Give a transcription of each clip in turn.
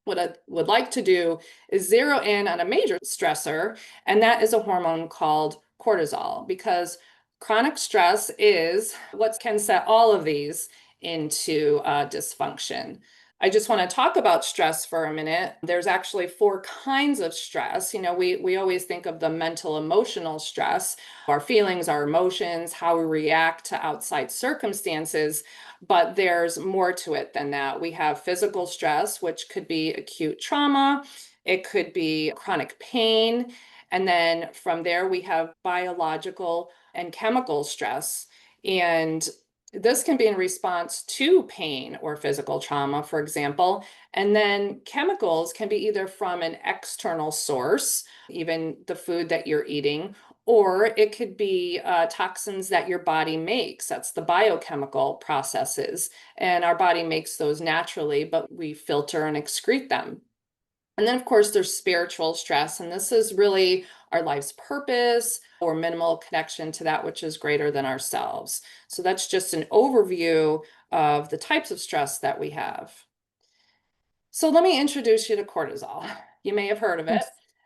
What I would like to do is zero in on a major stressor, and that is a hormone called cortisol, because chronic stress is what can set all of these into dysfunction. I just want to talk about stress for a minute. There's actually four kinds of stress. We always think of the mental emotional stress, our feelings, our emotions, how we react to outside circumstances. But there's more to it than that. We have physical stress, which could be acute trauma, it could be chronic pain. And then from there, we have biological and chemical stress. And this can be in response to pain or physical trauma, for example. And then chemicals can be either from an external source, even the food that you're eating, or it could be toxins that your body makes. That's the biochemical processes. And our body makes those naturally, but we filter and excrete them. And then, of course, there's spiritual stress. And this is really our life's purpose or minimal connection to that which is greater than ourselves. So that's just an overview of the types of stress that we have. So let me introduce you to cortisol. You may have heard of it.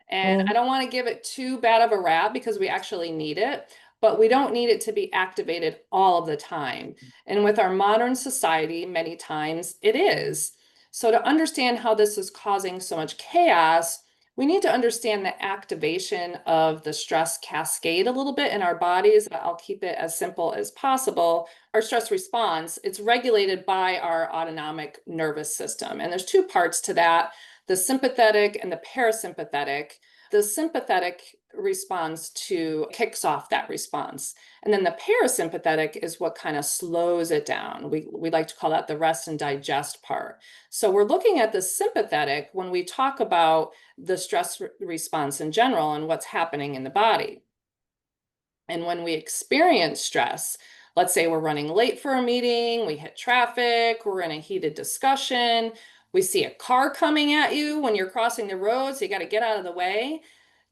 And I Mhm. don't want to give it too bad of a rap because we actually need it, but we don't need it to be activated all of the time. And with our modern society, many times it is. So to understand how this is causing so much chaos, we need to understand the activation of the stress cascade a little bit in our bodies. I'll keep it as simple as possible. Our stress response, it's regulated by our autonomic nervous system. And there's two parts to that, the sympathetic and the parasympathetic. The sympathetic responds to kicks off that response. And then the parasympathetic is what kind of slows it down. We like to call that the rest and digest part. So we're looking at the sympathetic when we talk about the stress response in general and what's happening in the body. And when we experience stress, let's say we're running late for a meeting, we hit traffic, we're in a heated discussion, we see a car coming at you when you're crossing the road, so you got to get out of the way.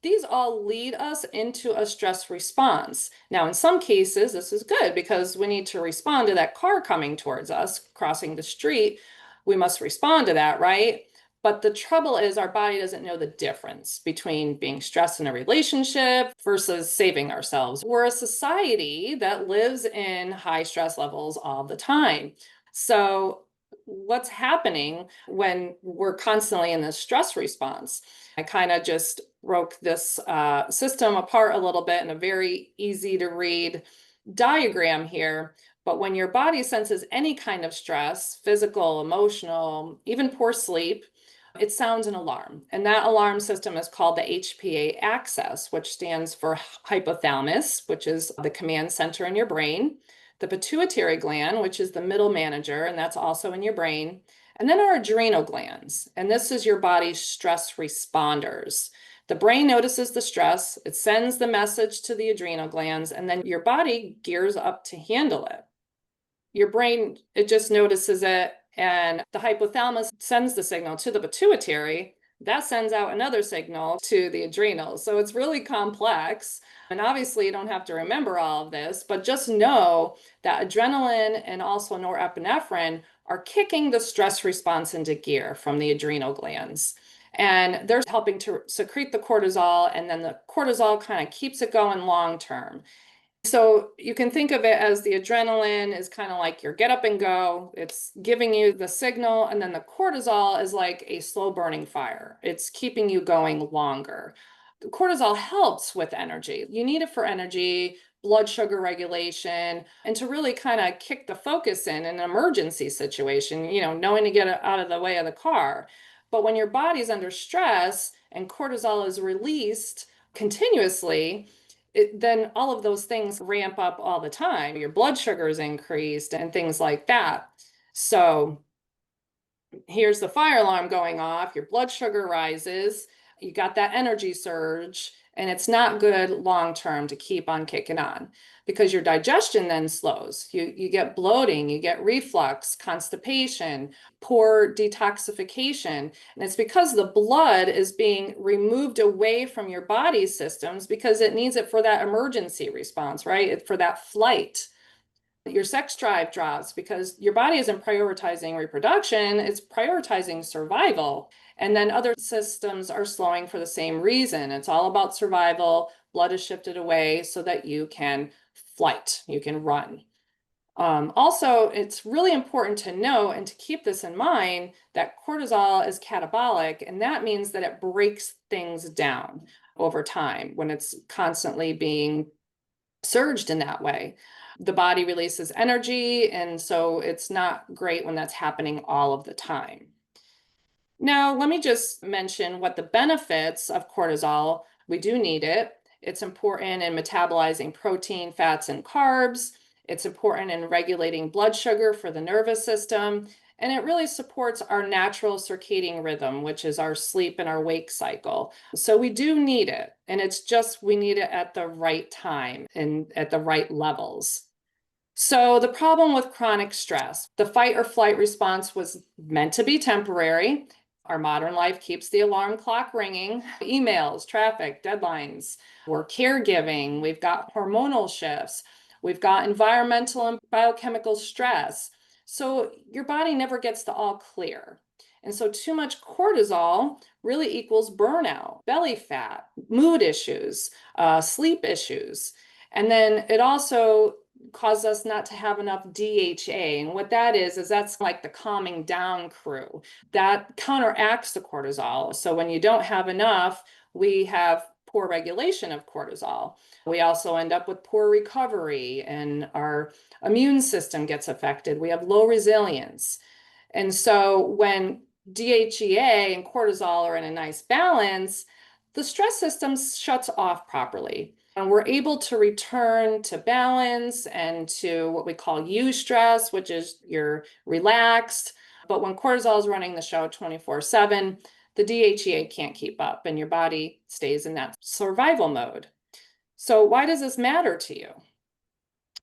These all lead us into a stress response. Now, in some cases, this is good because we need to respond to that car coming towards us, crossing the street. We must respond to that, right? But the trouble is, our body doesn't know the difference between being stressed in a relationship versus saving ourselves. We're a society that lives in high stress levels all the time. So, what's happening when we're constantly in this stress response? I kind of just broke this system apart a little bit in a very easy to read diagram here. But when your body senses any kind of stress, physical, emotional, even poor sleep, it sounds an alarm. And that alarm system is called the HPA axis, which stands for hypothalamus, which is the command center in your brain, the pituitary gland, which is the middle manager, and that's also in your brain, and then our adrenal glands. And this is your body's stress responders. The brain notices the stress, it sends the message to the adrenal glands, and then your body gears up to handle it. Your brain, it just notices it, and the hypothalamus sends the signal to the pituitary. That sends out another signal to the adrenals. So it's really complex. And obviously, you don't have to remember all of this, but just know that adrenaline and also norepinephrine are kicking the stress response into gear from the adrenal glands. And they're helping to secrete the cortisol, and then the cortisol kind of keeps it going long term. So you can think of it as the adrenaline is kind of like your get up and go. It's giving you the signal, and then the cortisol is like a slow burning fire. It's keeping you going longer. Cortisol helps with energy. You need it for energy, blood sugar regulation, and to really kind of kick the focus in an emergency situation, knowing to get out of the way of the car. But when your body's under stress and cortisol is released continuously, then all of those things ramp up all the time. Your blood sugar is increased and things like that. So here's the fire alarm going off, your blood sugar rises, you got that energy surge, and it's not good long term to keep on kicking on because your digestion then slows. You get bloating, you get reflux, constipation, poor detoxification. And it's because the blood is being removed away from your body's systems because it needs it for that emergency response, right? For that flight. Your sex drive drops because your body isn't prioritizing reproduction, it's prioritizing survival. And then other systems are slowing for the same reason. It's all about survival. Blood is shifted away so that you can flight, you can run. Also, it's really important to know and to keep this in mind that cortisol is catabolic, and that means that it breaks things down over time when it's constantly being surged in that way. The body releases energy, and so it's not great when that's happening all of the time. Now, let me just mention what the benefits of cortisol. We do need it. It's important in metabolizing protein, fats, and carbs. It's important in regulating blood sugar for the nervous system. And it really supports our natural circadian rhythm, which is our sleep and our wake cycle. So we do need it. And it's just we need it at the right time and at the right levels. So the problem with chronic stress, the fight or flight response was meant to be temporary. Our modern life keeps the alarm clock ringing, emails, traffic, deadlines. We're caregiving. We've got hormonal shifts. We've got environmental and biochemical stress. So your body never gets the all clear. And so too much cortisol really equals burnout, belly fat, mood issues, sleep issues. And then it also causes us not to have enough DHA. And what that is that's like the calming down crew that counteracts the cortisol. So when you don't have enough, we have poor regulation of cortisol. We also end up with poor recovery and our immune system gets affected. We have low resilience. And so when DHEA and cortisol are in a nice balance, the stress system shuts off properly. And we're able to return to balance and to what we call eustress, which is you're relaxed. But when cortisol is running the show 24/7, the DHEA can't keep up and your body stays in that survival mode. So why does this matter to you?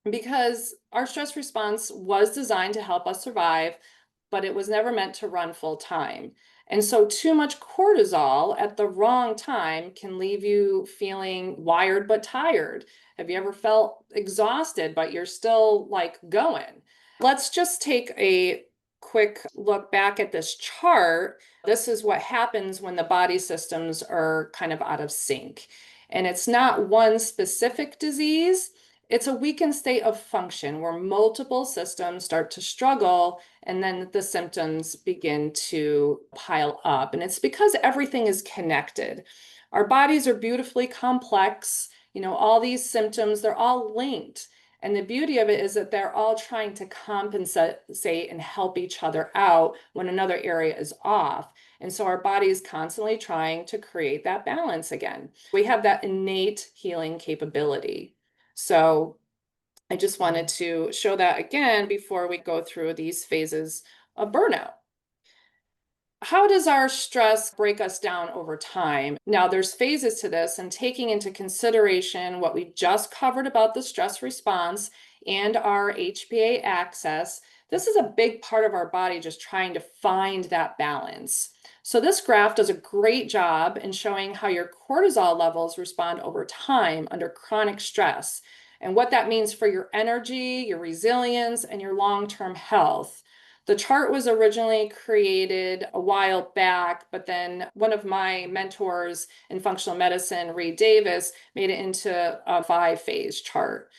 Because our stress response was designed to help us survive, but it was never meant to run full time. And so, too much cortisol at the wrong time can leave you feeling wired but tired. Have you ever felt exhausted, but you're still like going? Let's just take a quick look back at this chart. This is what happens when the body systems are kind of out of sync. And it's not one specific disease. It's a weakened state of function where multiple systems start to struggle and then the symptoms begin to pile up. And it's because everything is connected. Our bodies are beautifully complex. All these symptoms, they're all linked. And the beauty of it is that they're all trying to compensate and help each other out when another area is off. And so our body is constantly trying to create that balance again. We have that innate healing capability. So I just wanted to show that again before we go through these phases of burnout. How does our stress break us down over time? Now, there's phases to this, and taking into consideration what we just covered about the stress response and our HPA axis, this is a big part of our body just trying to find that balance. So this graph does a great job in showing how your cortisol levels respond over time under chronic stress and what that means for your energy, your resilience, and your long-term health. The chart was originally created a while back, but then one of my mentors in functional medicine, Reed Davis, made it into a 5-phase chart.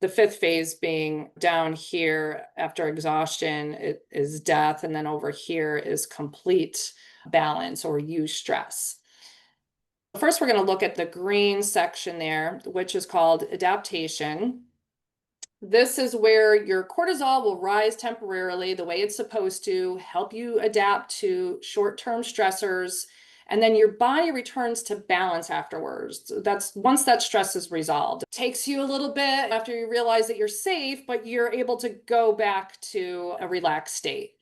The 5th phase being down here after exhaustion, it is death, and then over here is complete balance or eustress. First, we're going to look at the green section there, which is called adaptation. This is where your cortisol will rise temporarily the way it's supposed to, help you adapt to short-term stressors, and then your body returns to balance afterwards. That's once that stress is resolved. It takes you a little bit after you realize that you're safe, but you're able to go back to a relaxed state.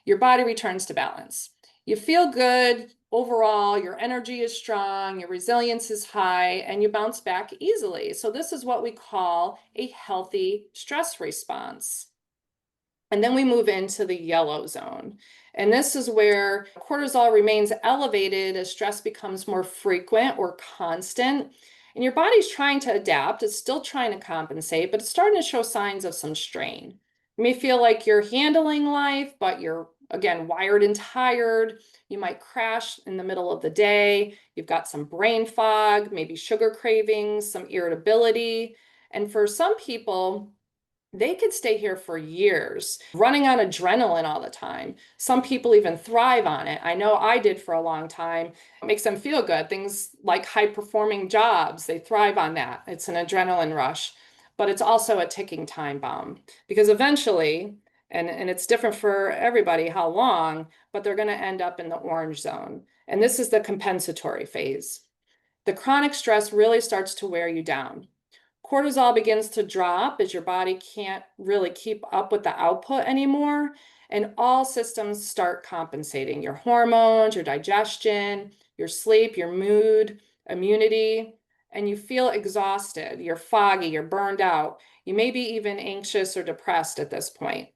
Your body returns to balance. You feel good overall, your energy is strong, your resilience is high, and you bounce back easily. So this is what we call a healthy stress response. And then we move into the yellow zone. And this is where cortisol remains elevated as stress becomes more frequent or constant. And your body's trying to adapt, it's still trying to compensate, but it's starting to show signs of some strain. You may feel like you're handling life, but you're again wired and tired. You might crash in the middle of the day. You've got some brain fog, maybe sugar cravings, some irritability. And for some people, they could stay here for years, running on adrenaline all the time. Some people even thrive on it. I know I did for a long time. It makes them feel good. Things like high performing jobs, they thrive on that. It's an adrenaline rush, but it's also a ticking time bomb because eventually, and it's different for everybody how long, but they're going to end up in the orange zone. And this is the compensatory phase. The chronic stress really starts to wear you down. Cortisol begins to drop as your body can't really keep up with the output anymore. And all systems start compensating your hormones, your digestion, your sleep, your mood, immunity. And you feel exhausted, you're foggy, you're burned out. You may be even anxious or depressed at this point.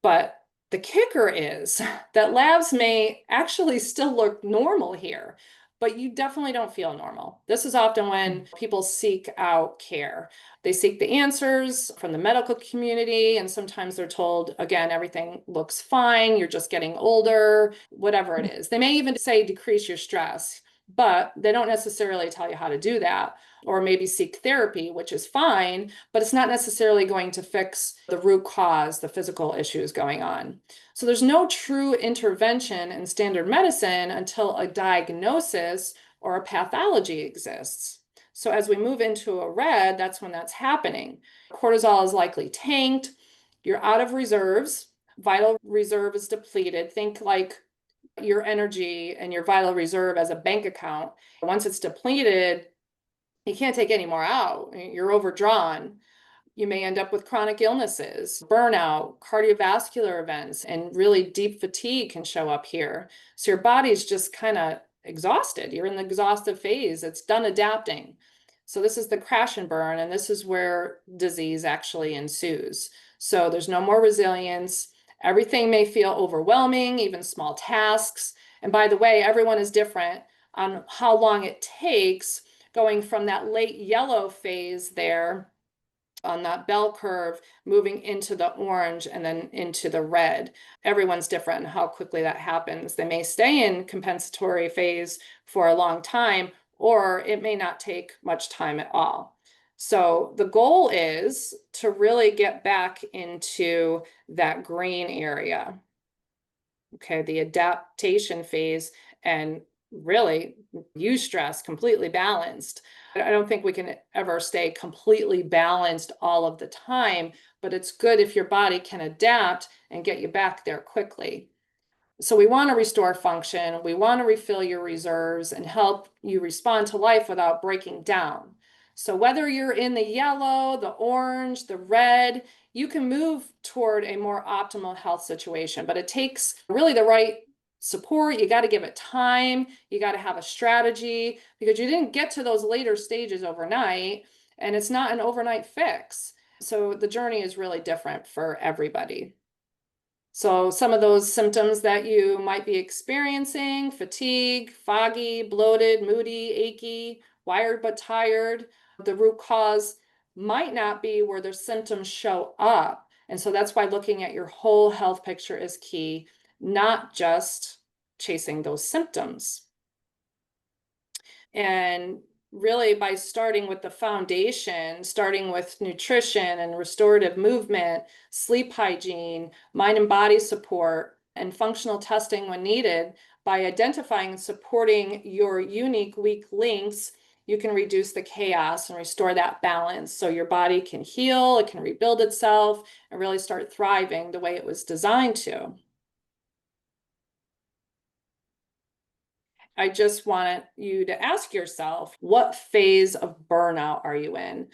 But the kicker is that labs may actually still look normal here, but you definitely don't feel normal. This is often when people seek out care. They seek the answers from the medical community, and sometimes they're told, again, everything looks fine, you're just getting older, whatever it is. They may even say decrease your stress, but they don't necessarily tell you how to do that. Or maybe seek therapy, which is fine, but it's not necessarily going to fix the root cause, the physical issues going on. So there's no true intervention in standard medicine until a diagnosis or a pathology exists. So as we move into a red, that's when that's happening. Cortisol is likely tanked, you're out of reserves, vital reserve is depleted. Think like your energy and your vital reserve as a bank account. Once it's depleted, you can't take any more out. You're overdrawn. You may end up with chronic illnesses, burnout, cardiovascular events, and really deep fatigue can show up here. So your body's just kind of exhausted. You're in the exhaustive phase. It's done adapting. So this is the crash and burn, and this is where disease actually ensues. So there's no more resilience. Everything may feel overwhelming, even small tasks. And by the way, everyone is different on how long it takes going from that late yellow phase there on that bell curve, moving into the orange and then into the red. Everyone's different in how quickly that happens. They may stay in compensatory phase for a long time, or it may not take much time at all. So the goal is to really get back into that green area. Okay, the adaptation phase, and really eustress completely balanced. I don't think we can ever stay completely balanced all of the time, but it's good if your body can adapt and get you back there quickly. So we want to restore function, we want to refill your reserves and help you respond to life without breaking down. So whether you're in the yellow, the orange, the red, you can move toward a more optimal health situation, but it takes really the right support. You got to give it time. You got to have a strategy because you didn't get to those later stages overnight, and it's not an overnight fix. So the journey is really different for everybody. So some of those symptoms that you might be experiencing: fatigue, foggy, bloated, moody, achy, wired but tired. The root cause might not be where the symptoms show up. And so that's why looking at your whole health picture is key, not just chasing those symptoms. And really, by starting with the foundation, starting with nutrition and restorative movement, sleep hygiene, mind and body support, and functional testing when needed, by identifying and supporting your unique weak links, you can reduce the chaos and restore that balance so your body can heal, it can rebuild itself, and really start thriving the way it was designed to. I just want you to ask yourself, what phase of burnout are you in?